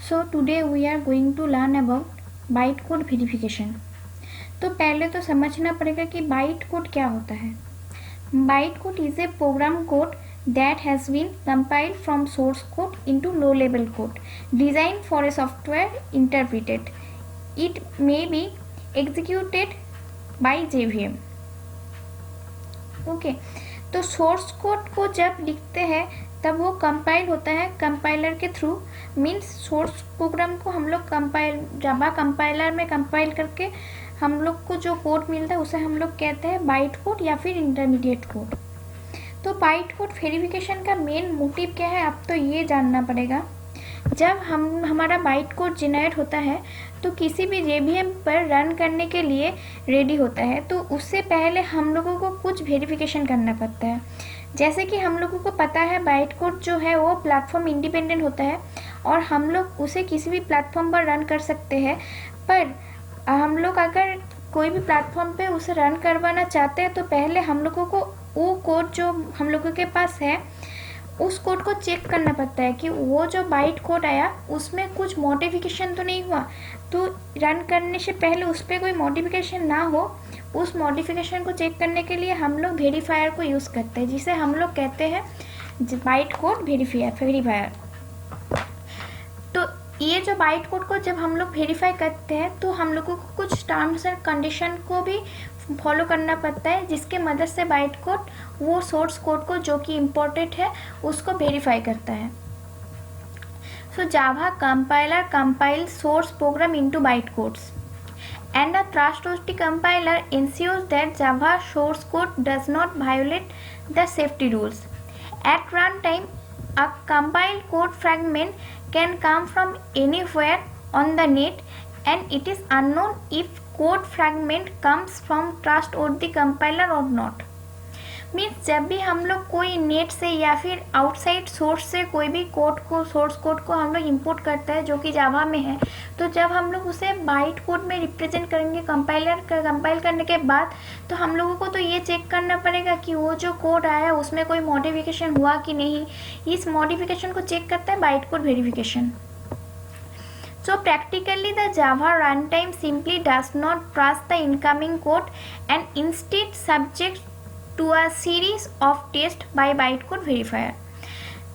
So today we are going to learn about byte verification. तो पहले तो समझना पड़ेगा कि बाइट कोड क्या होता है। Byte code is a program code that has been compiled from source code into low level code designed for a software interpreted. It may be executed by JVM. Okay तो source code को जब लिखते हैं तब वो compile होता है compiler के थ्रू। मीन्स सोर्स प्रोग्राम को हम लोग जावा कंपाइलर में कंपाइल करके हम लोग को जो कोड मिलता है उसे हम लोग कहते हैं बाइट कोड या फिर इंटरमीडिएट कोड। तो बाइट कोड वेरिफिकेशन का मेन मोटिव क्या है, अब तो ये जानना पड़ेगा। जब हमारा बाइट कोड जनरेट होता है तो किसी भी JVM पर रन करने के लिए रेडी होता है, तो उससे पहले हम लोगों को कुछ वेरिफिकेशन करना पड़ता है। जैसे कि हम लोगों को पता है बाइट कोड जो है वो प्लेटफॉर्म इंडिपेंडेंट होता है और हम लोग उसे किसी भी प्लेटफॉर्म पर रन कर सकते हैं। पर हम लोग अगर कोई भी प्लेटफॉर्म पे उसे रन करवाना चाहते हैं तो पहले हम लोगों को वो कोड जो हम लोगों के पास है उस कोड को चेक करना पड़ता है कि वो जो बाइट कोड आया उसमें कुछ मॉडिफिकेशन तो नहीं हुआ। तो रन करने से पहले उस पर कोई मॉडिफिकेशन ना हो, उस मॉडिफिकेशन को चेक करने के लिए हम लोग वेरीफायर को यूज़ करते हैं, जिसे हम लोग कहते हैं बाइट कोड वेरीफायर। तो ये जो बाइट कोड को जब हम लोग वेरीफाई करते हैं तो हम लोगों को कुछ टर्म्स एंड कंडीशन को भी फॉलो करना पड़ता है, जिसके मदद से बाइट कोड वो सोर्स कोड को जो कि इम्पोर्टेंट है उसको वेरीफाई करता है। So Java compiler compile source program into byte codes and a trustworthy compiler ensures that Java source code does not violate the safety rules. At runtime, a compiled code fragment can come from anywhere on the net, and it is unknown if code fragment comes from trustworthy compiler or not. Means जब भी हम लोग कोई net से या फिर outside source से कोई भी सोर्स कोड को हम लोग इंपोर्ट करते हैं जो कि जावा में है, तो जब हम लोग उसे बाइट कोड में रिप्रेजेंट करेंगे कंपाइल करने के बाद, तो हम लोगों को तो ये चेक करना पड़ेगा कि वो जो कोड आया उसमें कोई मॉडिफिकेशन हुआ कि नहीं। इस मॉडिफिकेशन को चेक करता है byte code verification. So practically the Java runtime simply does not trust the incoming code and instead subjects to a series of tests by bytecode verifier.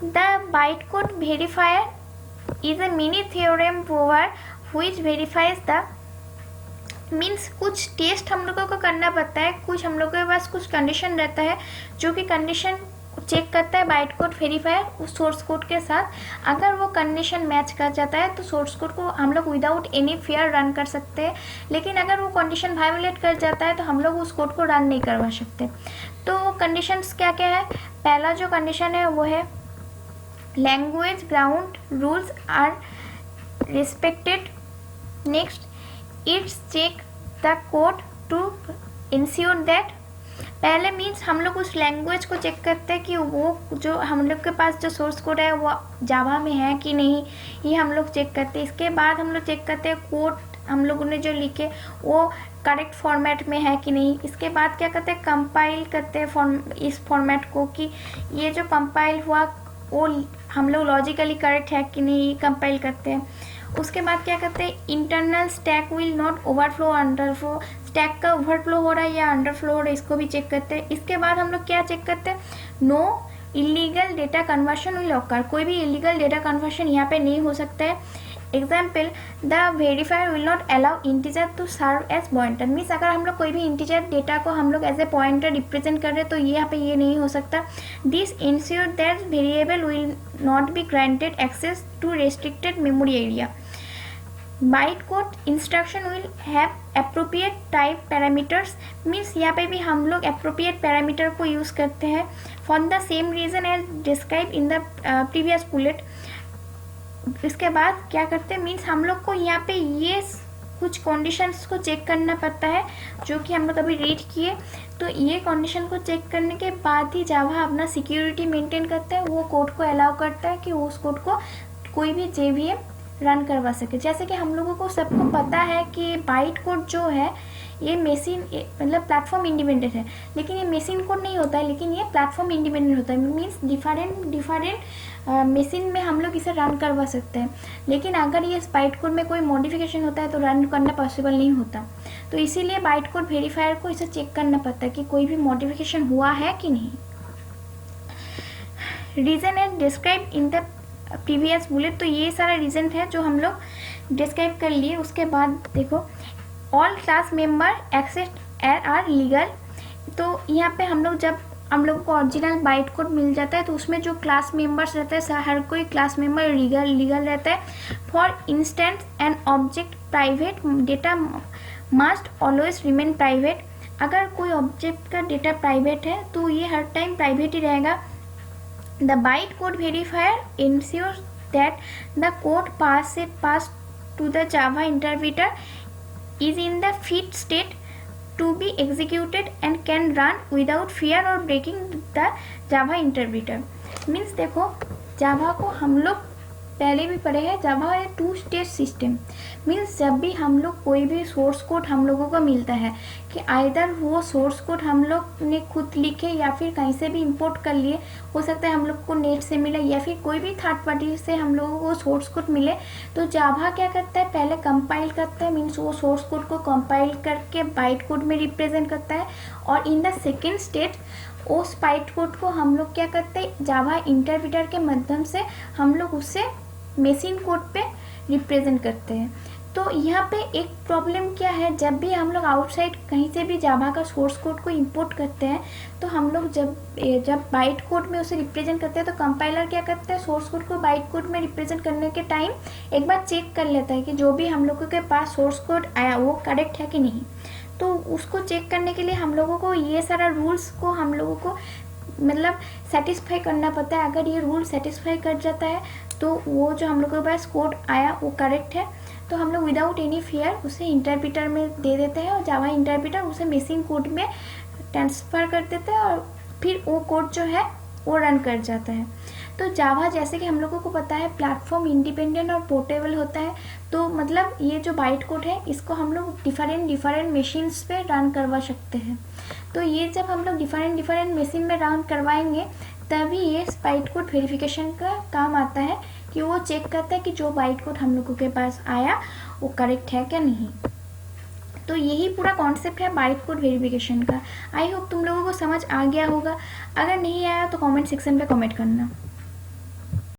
The bytecode verifier is a mini theorem prover which verifies the means कुछ test हम लोगों को करना पड़ता है, कुछ हम लोगों के पास कुछ कंडीशन रहता है जो कि कंडीशन चेक करता है बाइट कोड वेरीफायर उस सोर्स कोड के साथ। अगर वो कंडीशन मैच कर जाता है तो सोर्स कोड को हम लोग विदाउट एनी फियर रन कर सकते हैं, लेकिन अगर वो कंडीशन वायोलेट कर जाता है तो हम लोग उस कोड को रन नहीं करवा सकते। तो वो कंडीशंस क्या क्या है, पहला जो कंडीशन है वो है language ground rules are respected. Next, it's check the code to ensure that. पहले मीन्स हम लोग उस लैंग्वेज को चेक करते हैं कि वो जो हम लोग के पास जो सोर्स कोड है वो जावा में है कि नहीं, ये हम लोग चेक करते हैं। इसके बाद हम लोग चेक करते हैं कोड हम लोगों ने जो लिखे वो करेक्ट फॉर्मेट में है कि नहीं। इसके बाद क्या करते हैं, कंपाइल करते हैं इस फॉर्मेट को कि ये जो कंपाइल हुआ वो हम लोग लॉजिकली करेक्ट है कि नहीं, कंपाइल करते हैं। उसके बाद क्या करते हैं, internal stack will not overflow underflow, stack का ओवरफ्लो हो रहा है या अंडरफ्लो हो रहा है, इसको भी चेक करते हैं। इसके बाद हम लोग क्या चेक करते हैं, no illegal data conversion will occur, कोई भी इलीगल डेटा कन्वर्शन यहाँ पे नहीं हो सकता है। Example, the verifier will not allow integer to serve as pointer. Means अगर हम लोग कोई भी इंटीजर डेटा को हम लोग एज ए पॉइंटर रिप्रेजेंट कर रहे हैं तो यहाँ पे ये नहीं हो सकता। This ensure that variable will not be granted access to restricted memory area. Byte code instruction will have appropriate type parameters. Means यहाँ पे भी हम लोग एप्रोप्रिएट पैरामीटर को यूज़ करते हैं for the same reason as describe in the previous bullet. इसके बाद क्या करते हैं, मीन्स हम लोग को यहाँ पे ये कुछ कंडीशंस को चेक करना पड़ता है जो कि हम लोग अभी रीड किए। तो ये कंडीशन को चेक करने के बाद ही जावा अपना सिक्योरिटी मेंटेन करता है, वो कोड को अलाउ करता है कि उस कोड को कोई भी JVM रन करवा सके। जैसे कि हम लोगों को सबको पता है कि बाइट कोड जो है ये मशीन मतलब प्लेटफॉर्म इंडिपेंडेंट है, लेकिन ये मशीन कोड नहीं होता है, लेकिन ये प्लेटफॉर्म इंडिपेंडेंट होता है। मीन्स डिफरेंट मशीन में हम लोग इसे रन करवा सकते हैं, लेकिन अगर ये बाइट कोड में कोई मॉडिफिकेशन होता है तो रन करना पॉसिबल नहीं होता। तो इसीलिए बाइट कोड वेरीफायर को इसे चेक करना पड़ता है कि कोई भी मॉडिफिकेशन हुआ है कि नहीं। Reason as describe in the previous bullet, तो ये सारा रीज़न है जो हम लोग डिस्क्राइब कर लिए। उसके बाद देखो all class member except are legal, तो यहाँ पे हम लोग जब हम लोग को ओरिजिनल बाइट कोड मिल जाता है तो उसमें जो क्लास मेंबर्स रहते हैं हर कोई क्लास मेंबर लीगल रहता है। For instance an object private data must always remain private, अगर कोई ऑब्जेक्ट का डेटा प्राइवेट है तो ये हर टाइम प्राइवेट ही रहेगा। The bytecode verifier ensures that the code passed to the Java interpreter is in the fit state to be executed and can run without fear or breaking the Java interpreter। Means देखो Java को हम लोग पहले भी पढ़े हैं, जावा है 2 stage system. Means जब भी हम लोग कोई भी सोर्स कोड हम लोगों को मिलता है कि आइदर वो सोर्स कोड हम लोग ने खुद लिखे या फिर कहीं से भी इंपोर्ट कर लिए, हो सकता है हम लोग को नेट से मिले या फिर कोई भी थर्ड पार्टी से हम लोगों को सोर्स कोड मिले, तो जावा क्या करता है पहले कंपाइल करता है। मीन्स वो सोर्स कोड को कंपाइल करके बाइट कोड में रिप्रेजेंट करता है, और इन द सेकेंड स्टेज उस बाइट कोड को हम लोग क्या करते हैं जावा इंटरप्रेटर के माध्यम से हम लोग उससे मशीन कोड पे रिप्रेजेंट करते हैं। तो यहाँ पे एक प्रॉब्लम क्या है, जब भी हम लोग आउटसाइड कहीं से भी जावा का सोर्स कोड को इंपोर्ट करते हैं तो हम लोग जब बाइट कोड में उसे रिप्रेजेंट करते हैं तो कंपाइलर क्या करता है सोर्स कोड को बाइट कोड में रिप्रेजेंट करने के टाइम एक बार चेक कर लेता है कि जो भी हम लोगों के पास सोर्स कोड आया वो करेक्ट है कि नहीं। तो उसको चेक करने के लिए हम लोगों को ये सारा रूल्स को हम लोगों को मतलब सेटिस्फाई करना पड़ता है। अगर ये रूल सेटिस्फाई कर जाता है तो वो जो हम लोगों के पास कोड आया वो करेक्ट है, तो हम लोग विदाउट एनी फियर उसे इंटरप्रेटर में दे देते हैं और जावा इंटरप्रेटर उसे मशीन कोड में ट्रांसफ़र कर देते हैं और फिर वो कोड जो है वो रन कर जाता है। तो जावा जैसे कि हम लोगों को पता है प्लेटफॉर्म इंडिपेंडेंट और पोर्टेबल होता है, तो मतलब ये जो बाइट कोड है इसको हम लोग डिफरेंट मशीन्स पे रन करवा सकते हैं। तो ये जब हम लोग डिफरेंट मशीन में रन करवाएंगे तभी ये बाइट कोड वेरिफिकेशन का काम आता है कि वो चेक करता है कि जो बाइट कोड हम लोगों के पास आया वो करेक्ट है क्या नहीं। तो यही पूरा कॉन्सेप्ट है बाइट कोड वेरिफिकेशन का। आई होप तुम लोगों को समझ आ गया होगा। अगर नहीं आया तो कमेंट सेक्शन पे कमेंट करना।